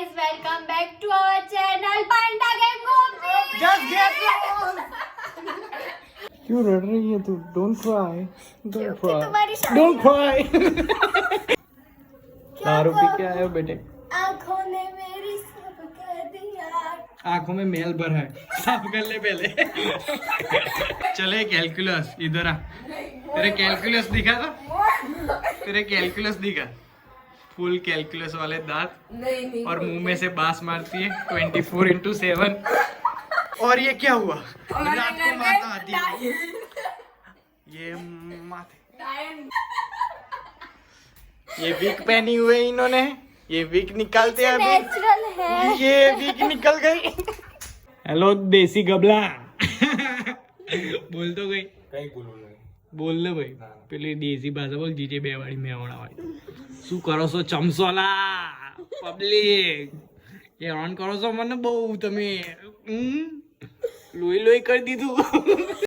guys, welcome back to our channel Panda Game Movie. Just get lost. क्यों रड़ रही है तू? Don't cry. Don't cry. तुम्हारी शादी Don't cry. क्या दारू पी करूं? के आए हो बेटे? आँखों ने मेरी सब कर दिया। आंखों में मेल भरा है, साफ कर ले पहले। चले कैलकुलस इधर आ। तेरे कैलकुलस दिखा था? तेरे कैलकुलस दिखा? फुल कैलकुलस वाले दांत और मुंह में से बांस मारती है 24/7। और ये क्या हुआ? रात को माता आती है। ये माथे, ये विक पहनी हुई है इन्होंने। ये विक निकालते हैं अभी। नेचुरल है। ये विक निकल गई। हेलो देसी गबला। बोल तो गई કઈ બોલું નહીં બોલ ને ભાઈ પેલી દેશી ભાષા બોલ જીજે બે વાળી મેવણા હોય શું કરો છો ચમસોલા પબ્લિક હેરાન કરો છો મને બહુ તમે લોહી લોહી કરી દીધું